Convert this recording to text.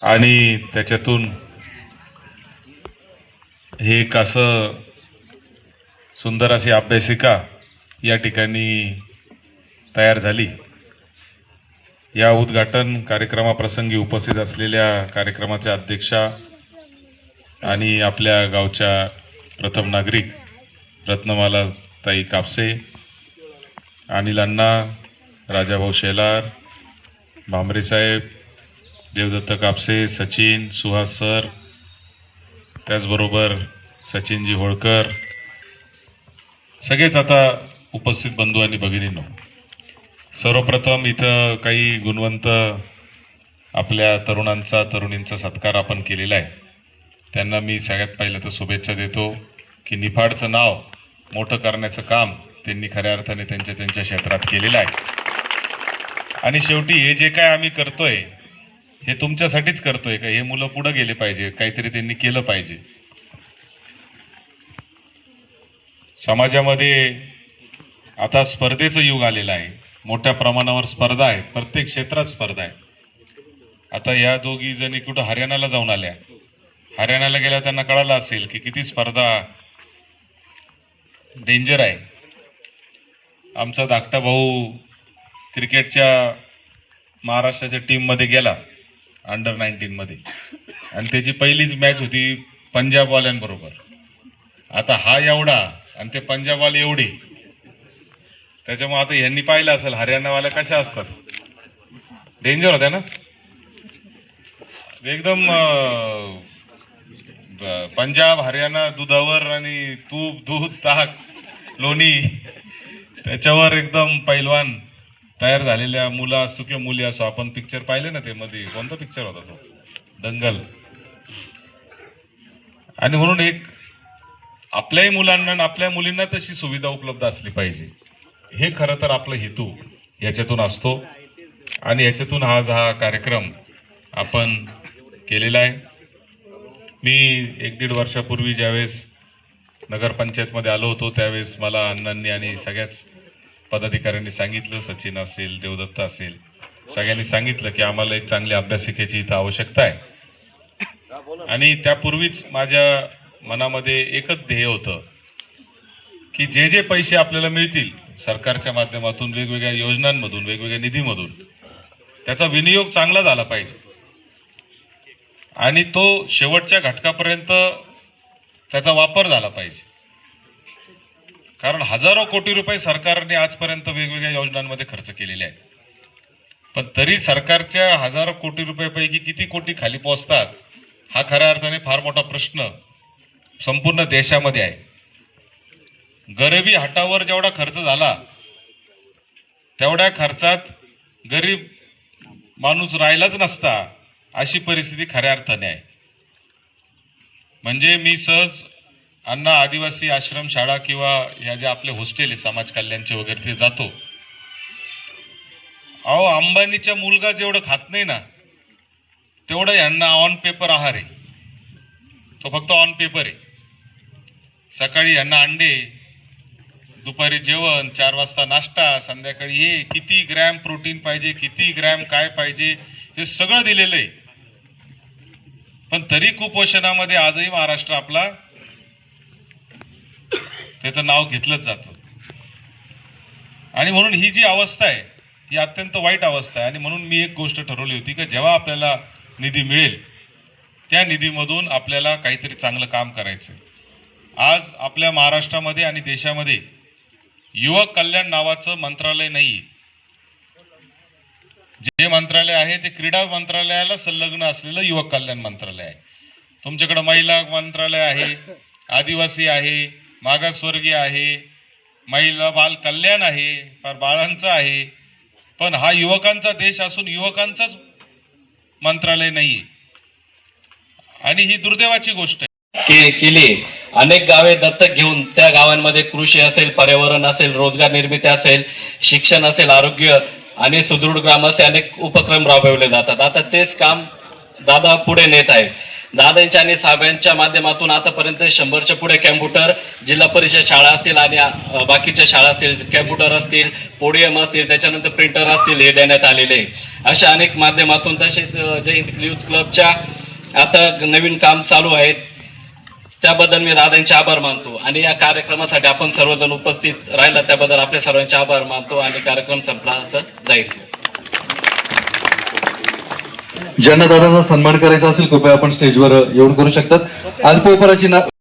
आणि त्याच्यातून हे एक असं सुंदर अशी अभ्यासिका या ठिकाणी तयार झाली। या उद्घाटन कार्यक्रमाप्रसंगी उपस्थित असलेल्या कार्यक्रमाच्या अध्यक्षा आणि आपल्या गावच्या प्रथम नागरिक रत्नमाला ताई कापसे, अनिल अण्णा, राजाभाऊ शेलार, भांबरे साहेब, देवदत्त कापसे, सचिन, सुहास सर, त्याचबरोबर सचिनजी होळकर, सगळेच आता उपस्थित बंधू आणि भगिनींनो, सर्वप्रथम इथं काही गुणवंत आपल्या तरुणींचा सत्कार आपण केलेला आहे। त्यांना मी सगळ्यात पहिलं तर शुभेच्छा देतो की निफाडचं नाव मोठं करण्याचं काम त्यांनी खऱ्या अर्थाने त्यांच्या क्षेत्रात केलेलं आहे। आणि शेवटी हे जे काय आम्ही करतोय हे तुमच्यासाठीच करतोय का, हे मुलं पुढे गेले पाहिजे, काहीतरी त्यांनी केलं पाहिजे। समाजामध्ये आता स्पर्धेचं युग आलेलं आहे, मोठ्या प्रमाणावर स्पर्धा आहे, प्रत्येक क्षेत्रात स्पर्धा आहे। आता या दोघी जणी कुठं हरियाणाला जाऊन आल्या, हरियाणाला गेल्या त्यांना कळालं असेल की किती स्पर्धा डेंजर आहे। आमचा धाकटा भाऊ क्रिकेटच्या महाराष्ट्राच्या टीममध्ये गेला अंडर 19 मध्ये, आणि त्याची पहिलीच मॅच होती पंजाबवाल्यांबरोबर। आता हा एवढा आणि ते पंजाबवाले एवढे, त्याच्यामुळे आता यांनी पाहिलं असेल हरियाणावाल्या कशा असतात, डेंजर होत्या ना एकदम। पंजाब हरियाणा दुधावर आणि तूप दूध ताक लोणी त्याच्यावर एकदम पैलवान तयार झालेल्या मुलं असो किंवा मुली असो, आपण पिक्चर पाहिले ना, ते मध्ये कोणता पिक्चर होता तो, दंगल। आणि म्हणून एक आपल्याही मुलांना आणि आपल्या मुलींना तशी सुविधा उपलब्ध असली पाहिजे, हे खरं तर आपलं हेतू याच्यातून असतो। आणि याच्यातून आज हा कार्यक्रम आपण केलेला आहे। मी 1-1.5 वर्षापूर्वी ज्यावेळेस नगरपंचायतमध्ये आलो होतो त्यावेळेस मला अण्णांनी आणि सगळ्याच पदाधिकाऱ्यांनी सांगितलं, सचिन असेल, देवदत्त असेल, सगळ्यांनी सांगितलं की आम्हाला एक चांगली अभ्यासिकेची इथं आवश्यकता आहे। आणि त्यापूर्वीच माझ्या मनामध्ये एकच ध्येय होतं की जे जे पैसे आपल्याला मिळतील सरकारच्या माध्यमातून, वेगवेगळ्या योजनांमधून, वेगवेगळ्या निधीमधून, त्याचा विनियोग चांगला झाला पाहिजे आणि तो शेवटच्या घटकापर्यंत त्याचा वापर झाला पाहिजे। कारण हजारो कोटी रुपये सरकारने आजपर्यंत वेगवेगळ्या योजनांमध्ये खर्च केलेले आहेत, पण तरी सरकारच्या हजारो कोटी रुपयापैकी किती कोटी खाली पोहोचतात हा खऱ्या अर्थाने फार मोठा प्रश्न संपूर्ण देशामध्ये आहे। गरिबी हटावर जेवढा खर्च झाला तेवढ्या खर्चात गरीब माणूस राहिलाच नसता, अशी परिस्थिती खऱ्या अर्थाने आहे। म्हणजे मी सहज अण्णा आदिवासी आश्रम शाळा किंवा ह्या ज्या आपले हॉस्टेल आहे समाज कल्याणचे वगैरे ते जातो, अहो अंबानीचा मुलगा जेवढं खात नाही ना तेवढं यांना ऑन पेपर आहार आहे, तो फक्त ऑन पेपर आहे। सकाळी यांना अंडे, दुपारी जेवण, 4 वाजता नाश्ता, संध्याकाळी हे किती ग्रॅम प्रोटीन पाहिजे, किती ग्रॅम काय पाहिजे हे सगळं दिलेलं आहे। पण तरी कुपोषणामध्ये आजही महाराष्ट्र आपला त्याचं नाव घेतलंच जातं। आणि म्हणून ही जी अवस्था आहे ही अत्यंत वाईट अवस्था आहे। आणि म्हणून मी एक गोष्ट ठरवली होती की जेव्हा आपल्याला निधी मिळेल त्या निधीमधून आपल्याला काहीतरी चांगलं काम करायचं। आज आपल्या महाराष्ट्रामध्ये आणि देशामध्ये युवक कल्याण नावाचं मंत्रालय नाही। जे मंत्रालय आहे ते क्रीडा मंत्रालयाला संलग्न असलेलं युवक कल्याण मंत्रालय आहे। तुमच्याकडे महिला मंत्रालय आहे, आदिवासी आहे, मागासवर्गीय आहे, महिला बाल कल्याण आहे, फार बाळांचं आहे, पण हा युवकांचा देश असून युवकांचाच मंत्रालय नाही। आणि ही दुर्दैवाची गोष्ट आहे केली। अनेक गावे दत्तक घेऊन त्या गावांमध्ये कृषी असेल, पर्यावरण असेल, रोजगार निर्मिती असेल, शिक्षण असेल, आरोग्य आणि सुदृढ ग्राम असे अनेक उपक्रम राबवले जातात। आता तेच काम दादा पुढे नेत आहेत। दादांच्या आणि साहेबांच्या माध्यमातून आतापर्यंत 100च्या पुढे कॅम्प्युटर जिल्हा परिषद शाळा असतील आणि बाकीच्या शाळा असतील, कॅम्प्युटर असतील, पोडियम असतील, त्याच्यानंतर प्रिंटर असतील, हे देण्यात आलेले आहे. अशा अनेक माध्यमातून तसेच जयंत युथ क्लबच्या आता नवीन काम चालू आहेत, त्याबद्दल मी दादांचे आभार मानतो. आणि या कार्यक्रमासाठी आपण सर्वजण उपस्थित राहिला त्याबद्दल आपले सर्वांचे आभार मानतो आणि कार्यक्रम संपला असं जाईल. ज्यांना दादांचा सन्मान करायचा असेल कृपया आपण स्टेजवर येऊन करू शकतात. अल्पोपहाराची